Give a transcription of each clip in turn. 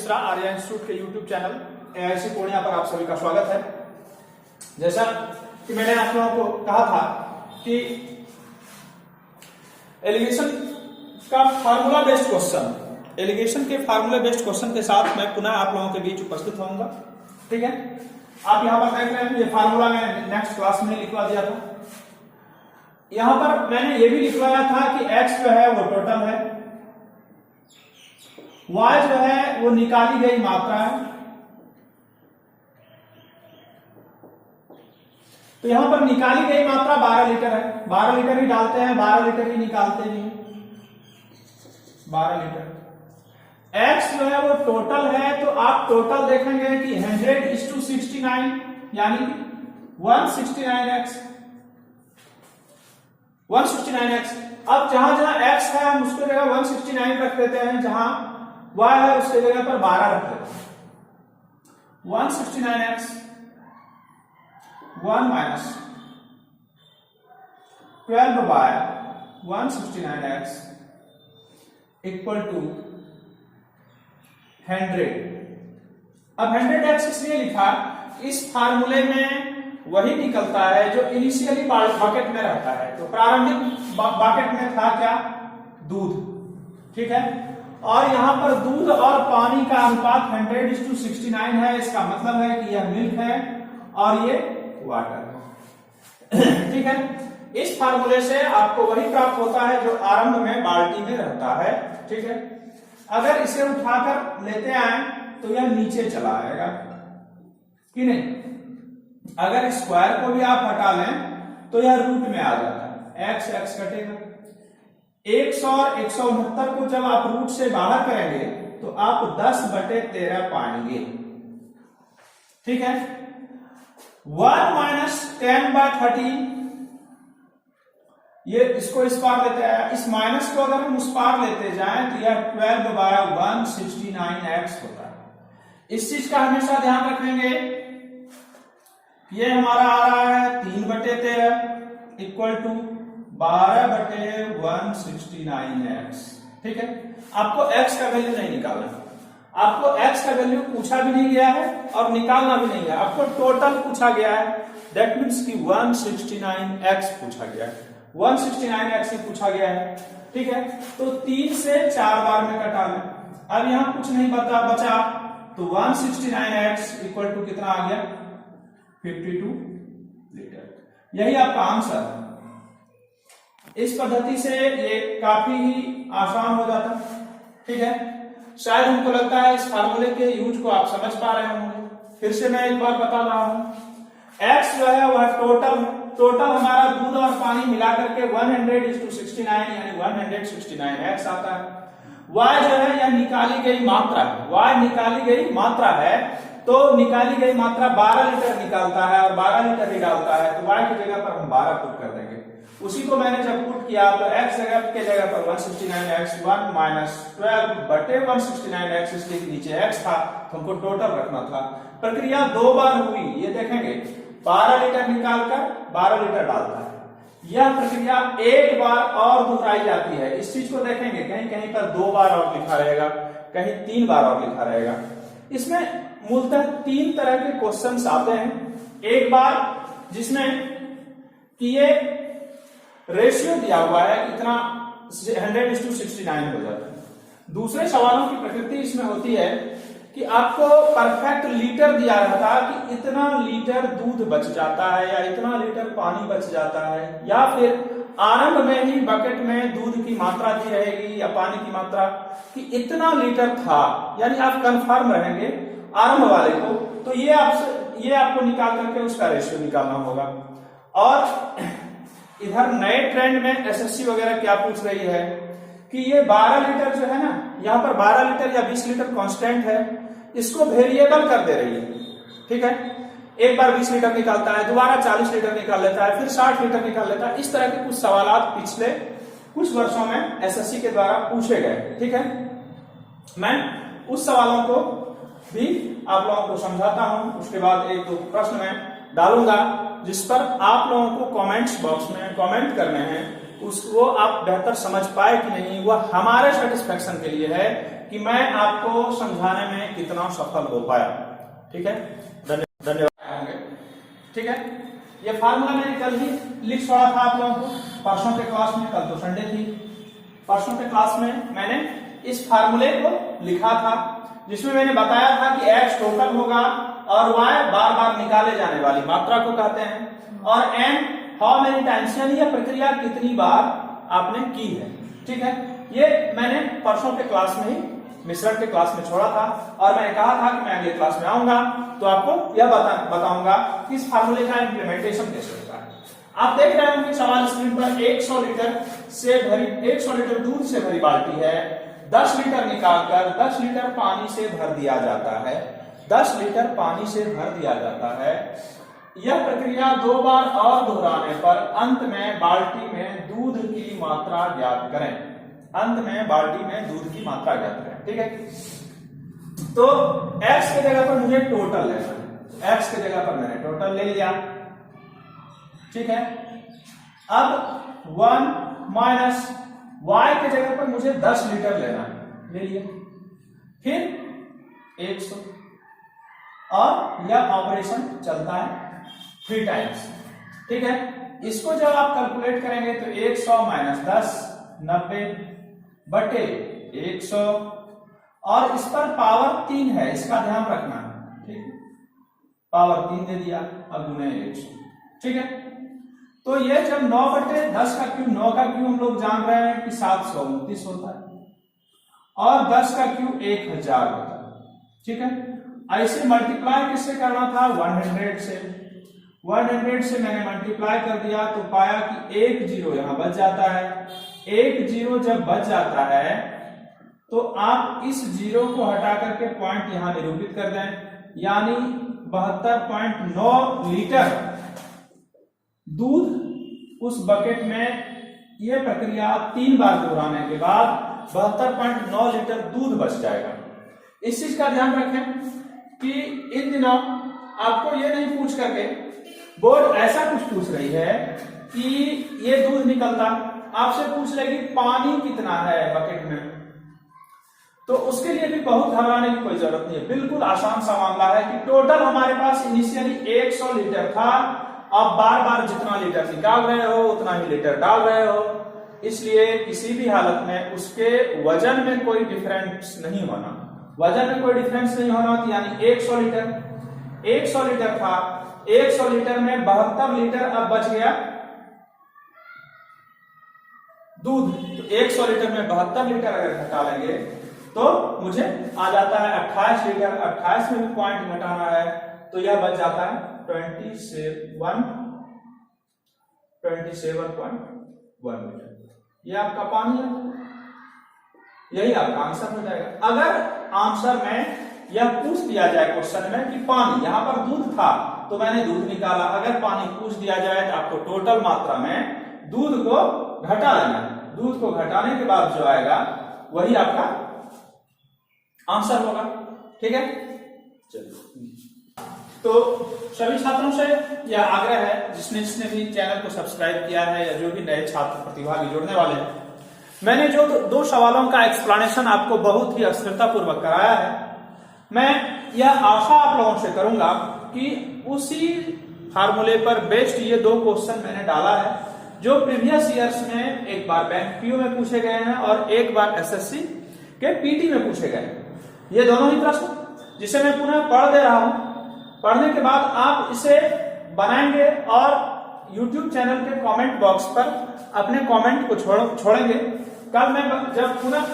Mishra Arya institute के YouTube channel AIC Purnia पर आप सभी का स्वागत है। जैसा कि मैंने आप लोगों को कहा था कि एलिगेशन का फार्मूला बेस्ड क्वेश्चन, एलिगेशन के फार्मूला बेस्ड क्वेश्चन के साथ मैं पुनः आप लोगों के बीच उपस्थित होऊंगा। ठीक है, आप यहां पर देख रहे हैं, ये फार्मूला मैंने नेक्स्ट क्लास में लिखवा दिया था। यहां पर मैंने ये भी लिखवाया था कि x जो है वो टोटल है, y जो है वो निकाली गई मात्रा है। तो यहां पर निकाली गई मात्रा 12 लीटर है, 12 लीटर ही डालते हैं, 12 लीटर ही निकालते भी हैं, 12 लीटर। x जो है वो टोटल है, तो आप टोटल देखेंगे कि 100:69 यानी 169x। अब जहां जहां x है हम उसको जगह 169 रख देते हैं, जहां y है उसके जगह पर 12 रख देते हैं। 169x 1 minus 12/169x equal to 100। अब 100x इसलिए लिखा, इस फार्मूले में वही निकलता है जो इनिशियली बकेट में रहता है। तो प्रारंभिक बकेट में था क्या? दूध। ठीक है, और यहां पर दूध और पानी का अनुपात 100:69 है। इसका मतलब है कि यह मिल्क है और ये वाटर है। ठीक है, इस फार्मूले से आपको वही प्राप्त होता है जो आरंभ में बाल्टी में रहता है। ठीक है, अगर इसे उठाकर लेते आए तो यह नीचे चला आएगा कि नहीं। अगर स्क्वायर को भी आप हटा लें तो यह रूट में आ जाता है, x x कटेगा। 100 और 169 को जब आप रूट से बाहर करेंगे तो आप 10/13 पाएंगे। ठीक है, 1 माइनस 10/13, ये इसको इस पार लेते हैं, इस माइनस को अगर हम उस पार लेते जाएं तो यह 12/169x होता है। इस चीज का हमेशा ध्यान रखेंगे। ये हमारा आ रहा है 3/13 इक्वल टू 12/169x। ठीक है, आपको x का वैल्यू नहीं निकालना, आपको x का वैल्यू पूछा भी नहीं गया है और निकालना भी नहीं है, आपको टोटल पूछा गया है। दैट मीन्स कि 169x पूछा गया है, 169x ही पूछा गया है। ठीक है, तो 3 से 4 बार में कटा लें। अब यहां कुछ नहीं बचा, तो 169x इक्वल टू कितना आ गया? 52 लीटर। यही आपका आंसर है। इस पद्धति से ये काफी ही आसान हो जाता है। ठीक है, शायद हमको लगता है इस फार्मूले के यूज को आप समझ पा रहे होंगे। फिर से मैं एक बार बता रहा हूं, x जो है वह टोटल हमारा दूध और पानी मिलाकर के 100:69 यानी 169x आता है। y जो है यह निकाली गई मात्रा है, y निकाली गई मात्रा है, तो निकाली गई मात्रा 12 लीटर निकालता है और 12 लीटर ही डालता है, तो y की जगह पर हम 12 पुट कर देंगे। उसी को मैंने जब पुट किया तो x के जगह पर 169x 1 माइनस 12/169x, इसलिए नीचे x था तो हमको टोटल रखना था। प्रक्रिया 2 बार हुई, ये देखेंगे 12 लीटर निकालकर 12 लीटर डालता है। यह प्रक्रिया एक बार और दोहराई जाती है। इस चीज को देखेंगे, कहीं कहीं पर 2 बार और लिखा रहेगा, कहीं 3 बार और लिखा रहेगा। इसमें मूलतः 3 तरह के क्वेश्चंस आते हैं। एक बार जिसमें कि ये रेशियो दिया हुआ है, इतना 100:69 हो जाता है। दूसरे सवालों की प्रकृति इसमें होती है कि आपको परफेक्ट लीटर दिया रहता है कि इतना लीटर दूध बच जाता है या इतना लीटर पानी बच जाता है, या फिर आरंभ में ही बकेट में दूध की मात्रा दी रहेगी या पानी की मात्रा कि इतना लीटर था, यानी आप कंफर्म रहेंगे आरंभ वाले को। तो ये आपको निकाल करके उसका रेशियो निकालना होगा। और इधर नए ट्रेंड में एसएससी वगैरह क्या पूछ रही है कि ये 12 लीटर जो है ना, यहां पर 12 लीटर या 20 लीटर कांस्टेंट है, इसको वेरिएबल कर दे रही है। ठीक है, एक बार 20 लीटर निकालता है, दोबारा 40 लीटर निकाल लेता है, फिर 60 लीटर निकाल लेता है। इस तरह के कुछ सवाल पिछले कुछ वर्षों में एसएससी के द्वारा पूछे गए। ठीक है, मैं उस सवालों को भी आप लोगों को समझाता हूं, उसके बाद एक दो प्रश्न में डालूंगा जिस पर आप लोगों को कमेंट्स बॉक्स में कमेंट करने हैं। उसको आप बेहतर समझ पाए कि नहीं, वह हमारे सेटिस्फेक्शन के लिए है कि मैं आपको समझाने में कितना सफल हो पाया। ठीक है, धन्यवाद होंगे। ठीक है, ये फार्मूला मैंने कल ही लिख छोड़ा था आप लोगों को परसों के क्लास में। कल तो संडे थी, परसों के क्लास में मैंने इस फार्मूले को लिखा था, जिसमें मैंने बताया था कि x टोटल होगा और y बार बार निकाले जाने वाली मात्रा को कहते हैं, और n हाउ मेनी टाइम्स, यानी यह प्रक्रिया कितनी बार आपने की है। ठीक है, ये मैंने परसों के क्लास में ही मिश्रण के क्लास में छोड़ा था, और मैंने कहा था कि मैं अगले क्लास में आऊंगा तो आपको यह बताऊंगा कि इस फार्मूले का इम्प्लीमेंटेशन कैसे होता है। आप देख रहे हैं कि सवाल स्क्रीन पर 100 लीटर दूध से भरी बाल्टी है, 10 लीटर निकालकर 10 लीटर पानी से भर दिया जाता है। 10 लीटर पानी से भर दिया जाता है। यह प्रक्रिया 2 बार और दोहराने पर अंत में बाल्टी में दूध की मात्रा ज्ञात करें। अंत में बाल्टी में दूध की मात्रा ज्ञात करें। ठीक है, तो x की जगह पर मुझे टोटल लेना है। x की जगह पर मैंने टोटल ले लिया। ठीक है, अब 1 माइनस y की जगह पर मुझे 10 लीटर लेना है, ले लिया। फिर 100, और यह ऑपरेशन चलता है 3 टाइम्स। ठीक है, इसको जब आप कैलकुलेट करेंगे तो 100 माइनस 10 90 बटे 100, और इस पर पावर 3 है, इसका ध्यान रखना है। ठीक है, पावर 3 दे दिया और गुने 100। ठीक है, तो ये जब 9 बटे 10 का क्यूब, 9 का क्यूब हम लोग जान रहे हैं कि 729 होता है, और 10 का क्यूब 1000 होता है। ठीक है, ऐसे मल्टीप्लाई किससे करना था, 100 से। 100 से मैंने मल्टीप्लाई कर दिया तो पाया कि 1 जीरो यहां बच जाता है। 1 जीरो जब बच जाता है तो आप इस जीरो को हटा करके पॉइंट यहां निरूपित कर दें, यानी 72.9 लीटर दूध उस बकेट में। यह प्रक्रिया 3 बार दोहराने के बाद 72.9 लीटर दूध बच जाएगा। इस चीज का ध्यान रखें कि इन दिनों आपको ये नहीं पूछ करके बोर्ड ऐसा कुछ पूछ रही है कि ये दूध निकलता, आपसे पूछ लेगी पानी कितना है बकेट में, तो उसके लिए भी बहुत घबराने की कोई जरूरत नहीं है। बिल्कुल आसान सा मामला है कि टोटल हमारे पास इनिशियली 100 लीटर था, अब बार बार जितना लीटर निकाल रहे हो उतना ही लीटर डाल रहे हो, इसलिए किसी भी हालत में उसके वजन में कोई डिफरेंस नहीं होना। वजन में कोई डिफरेंस नहीं होना, यानी 100 लीटर था, 100 लीटर में 72 लीटर अब बच गया दूध। तो 100 लीटर में 72 लीटर अगर घटा लेंगे तो मुझे आ जाता है 28 लीटर। 28 में भी पॉइंट घटाना है तो यह बच जाता है 27.1 लीटर। यह आपका पानी है, यही आपका आंसर हो जाएगा। अगर आंसर में यह पूछ दिया जाए क्वेश्चन में कि पानी, यहां पर दूध था तो मैंने दूध निकाला, अगर पानी पूछ दिया जाए तो आपको टोटल मात्रा में दूध को घटा लेना है। दूध को घटाने के बाद जो आएगा वही आपका आंसर होगा। ठीक है, चलिए। तो सभी छात्रों से यह आग्रह है, जिसने भी चैनल को सब्सक्राइब किया है या जो भी नए छात्र प्रतिभागी जुड़ने वाले हैं, मैंने जो 2 सवालों का एक्सप्लेनेशन आपको बहुत ही अस्थिरता पूर्वक कराया है, मैं यह आशा आप लोगों से करूंगा कि उसी फार्मूले पर बेस्ड ये 2 क्वेश्चन मैंने डाला है जो प्रीवियस ईयर्स में एक बार बैंक पीओ में पूछे गए हैं और एक बार एसएससी के पीटी में पूछे गए हैं। ये दोनों ही प्रश्न जिसे मैं पुनः पढ़ दे रहा हूं, पढ़ने के बाद आप इसे बनाएंगे और YouTube चैनल के कमेंट बॉक्स पर अपने कमेंट को छोड़ेंगे। कल मैं जब पुनः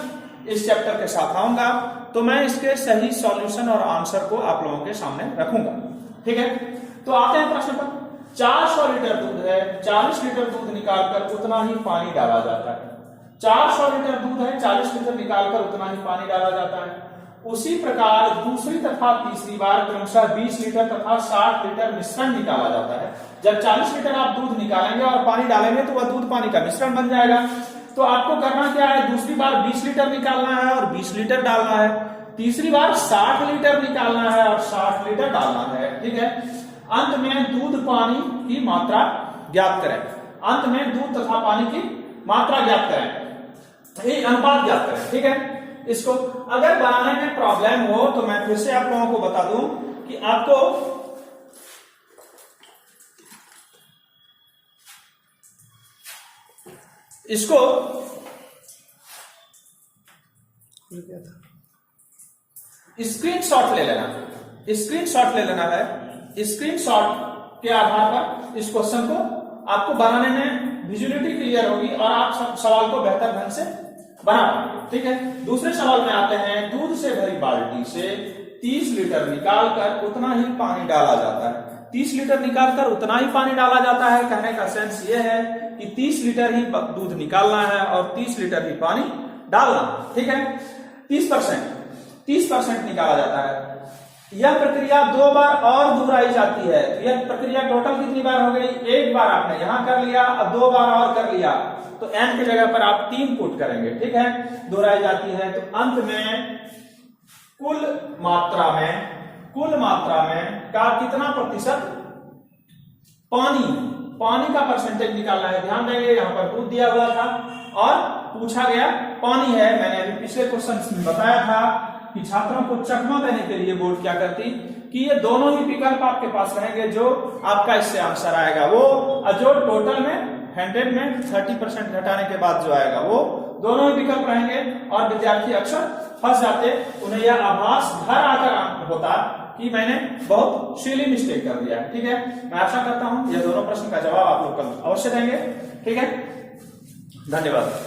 इस चैप्टर के साथ आऊंगा तो मैं इसके सही सॉल्यूशन और आंसर को आप लोगों के सामने रखूंगा। ठीक है, तो आते हैं प्रश्न पर। 400 लीटर दूध है, 40 लीटर दूध निकालकर उतना ही पानी डाला जाता है। 400 लीटर दूध है, 40 लीटर निकालकर उतना ही पानी डाला जाता है। उसी प्रकार दूसरी तथा तीसरी बार क्रमशः 20 लीटर तथा 60 लीटर मिश्रण निकाला जाता है। जब 40 लीटर आप दूध निकालेंगे और पानी डालेंगे तो वह दूध पानी का मिश्रण बन जाएगा। तो आपको करना क्या है, दूसरी बार 20 लीटर निकालना है और 20 लीटर डालना है। तीसरी बार 60 लीटर निकालना है और 60 लीटर डालना है। ठीक है, अंत में दूध पानी की मात्रा ज्ञात करें। अंत में दूध तथा पानी की मात्रा ज्ञात करें, ये अनुपात ज्ञात करें। ठीक है, इसको अगर बनाने में प्रॉब्लम हो तो मैं फिर से आप लोगों को बता दूं कि आपको इसको स्क्रीनशॉट ले लेना, स्क्रीनशॉट ले लेना है। स्क्रीनशॉट के आधार पर इस क्वेश्चन को आपको बनाने में विजुअलिटी क्लियर होगी और आप सवाल को बेहतर ढंग से बना पाएंगे। ठीक है, दूसरे सवाल में आते हैं। दूध से भरी बाल्टी से 30 लीटर निकालकर उतना ही पानी डाला जाता है। 30 लीटर निकालकर उतना ही पानी डाला जाता है। कहने का सेंस ये है कि 30 लीटर ही दूध निकालना है और 30 लीटर ही पानी डालना। ठीक है, 30% निकाला जाता है। यह प्रक्रिया 2 बार और दोहराई जाती है। तो यह प्रक्रिया टोटल कितनी बार हो गई? एक बार आपने यहां कर लिया और 2 बार और कर लिया, तो n की जगह पर आप 3 पुट करेंगे। ठीक है, दोहराई जाती है। तो अंत में कुल मात्रा में का कितना प्रतिशत पानी का परसेंटेज निकालना है। ध्यान देंगे, यहां पर दूध दिया हुआ था और पूछा गया पानी है। मैंने अभी पिछले क्वेश्चन में बताया था कि छात्रों को चकमा देने के लिए बोर्ड क्या करती कि ये दोनों ही विकल्प आपके पास रहेंगे जो आपका इससे आंसर आएगा वो, और जो टोटल में 100 में 30% घटाने के बाद जो आएगा वो, दोनों ही विकल्प रहेंगे। और विद्यार्थी अक्सर फंस जाते, उन्हें यह आभास घर आकर होता कि मैंने बहुत सिली मिस्टेक कर दिया। ठीक है, मैं आशा करता हूं ये दोनों प्रश्न का जवाब आप लोग कल अवश्य देंगे। ठीक है, धन्यवाद।